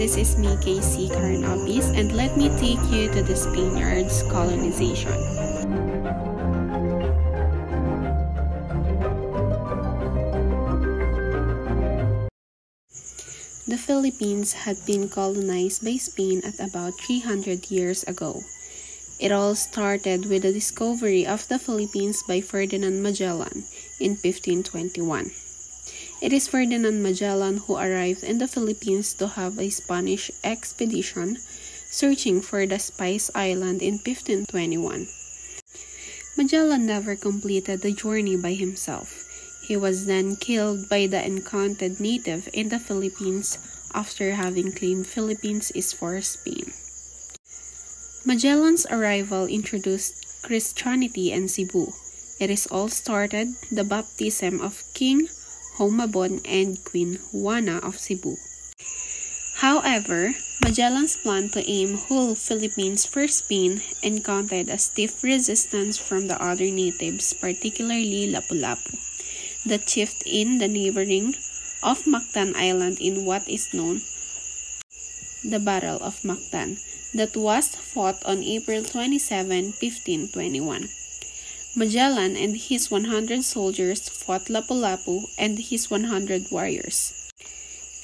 this is me, KC Carnopis, and let me take you to the Spaniards' colonization. The Philippines had been colonized by Spain at about 300 years ago. It all started with the discovery of the Philippines by Ferdinand Magellan in 1521. It is Ferdinand Magellan who arrived in the Philippines to have a Spanish expedition searching for the Spice Island in 1521. Magellan never completed the journey by himself. He was then killed by the encountered native in the Philippines after having claimed Philippines is for Spain. Magellan's arrival introduced Christianity in Cebu. It is all started the baptism of King Humabon and Queen Juana of Cebu. However, Magellan's plan to aim whole Philippines for Spain encountered a stiff resistance from the other natives, particularly Lapu-Lapu, the chief in the neighboring of Mactan Island in what is known the Battle of Mactan, that was fought on April 27, 1521. Magellan and his 100 soldiers fought Lapu-Lapu and his 100 warriors.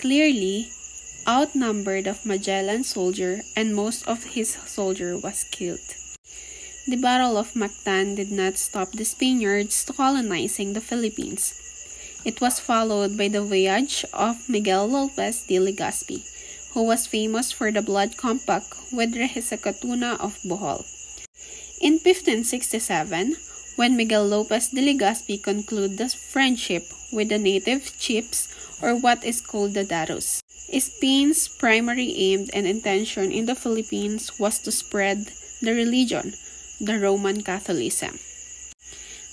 Clearly outnumbered of Magellan's soldier, and most of his soldier was killed. The Battle of Mactan did not stop the Spaniards to colonizing the Philippines. It was followed by the voyage of Miguel Lopez de Legazpi, who was famous for the blood compact with Rehisacatuna of Bohol. In 1567, when Miguel Lopez de Legazpi concluded the friendship with the native chiefs, or what is called the Daros, Spain's primary aim and intention in the Philippines was to spread the religion, the Roman Catholicism.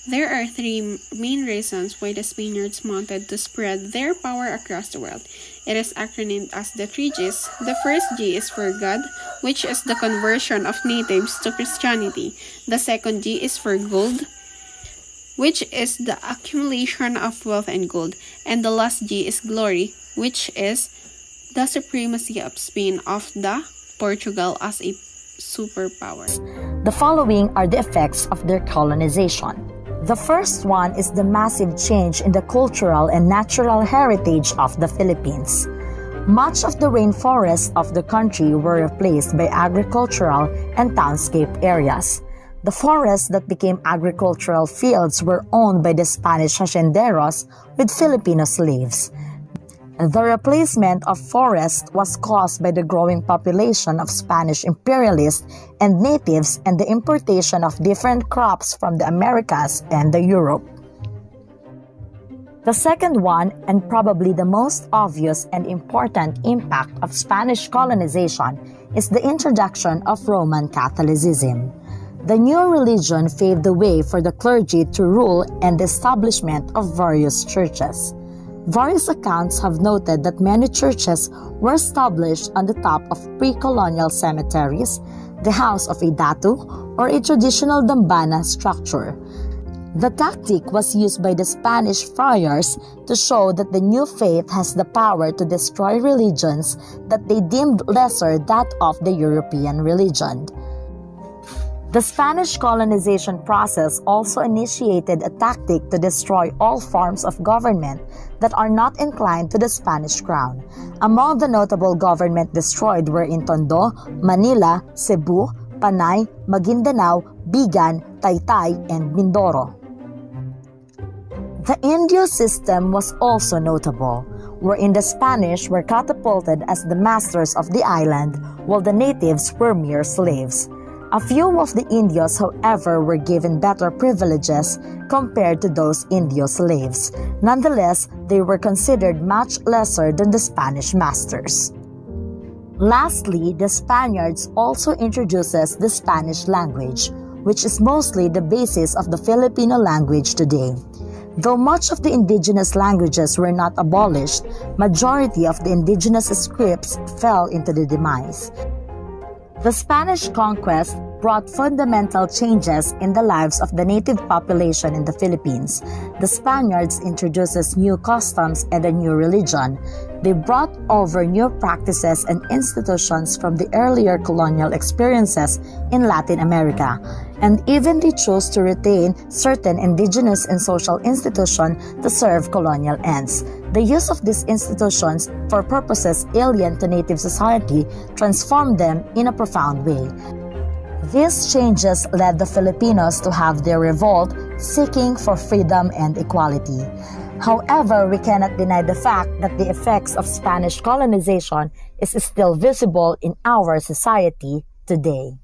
There are three main reasons why the Spaniards wanted to spread their power across the world. It is acronymed as the 3Gs. The first G is for God, which is the conversion of natives to Christianity. The second G is for gold, which is the accumulation of wealth and gold. And the last G is glory, which is the supremacy of Spain of the Portugal as a superpower. The following are the effects of their colonization. The first one is the massive change in the cultural and natural heritage of the Philippines. Much of the rainforests of the country were replaced by agricultural and townscape areas. The forests that became agricultural fields were owned by the Spanish hacienderos with Filipino slaves. The replacement of forests was caused by the growing population of Spanish imperialists and natives and the importation of different crops from the Americas and the Europe. The second one, and probably the most obvious and important impact of Spanish colonization, is the introduction of Roman Catholicism. The new religion paved the way for the clergy to rule and the establishment of various churches. Various accounts have noted that many churches were established on the top of pre-colonial cemeteries, the house of a datu, or a traditional dambana structure. The tactic was used by the Spanish friars to show that the new faith has the power to destroy religions that they deemed lesser that of the European religion. The Spanish colonization process also initiated a tactic to destroy all forms of government that are not inclined to the Spanish crown. Among the notable government destroyed were in Tondo, Manila, Cebu, Panay, Maguindanao, Bigan, Taytay, and Mindoro. The Indio system was also notable, wherein the Spanish were catapulted as the masters of the island, while the natives were mere slaves. A few of the Indios, however, were given better privileges compared to those Indio slaves. Nonetheless, they were considered much lesser than the Spanish masters. Lastly, the Spaniards also introduces the Spanish language, which is mostly the basis of the Filipino language today. Though much of the indigenous languages were not abolished, majority of the indigenous scripts fell into the demise. The Spanish conquest brought fundamental changes in the lives of the native population in the Philippines. The Spaniards introduces new customs and a new religion. They brought over new practices and institutions from the earlier colonial experiences in Latin America, and even they chose to retain certain indigenous and social institutions to serve colonial ends. The use of these institutions for purposes alien to native society transformed them in a profound way. These changes led the Filipinos to have their revolt seeking for freedom and equality. However, we cannot deny the fact that the effects of Spanish colonization is still visible in our society today.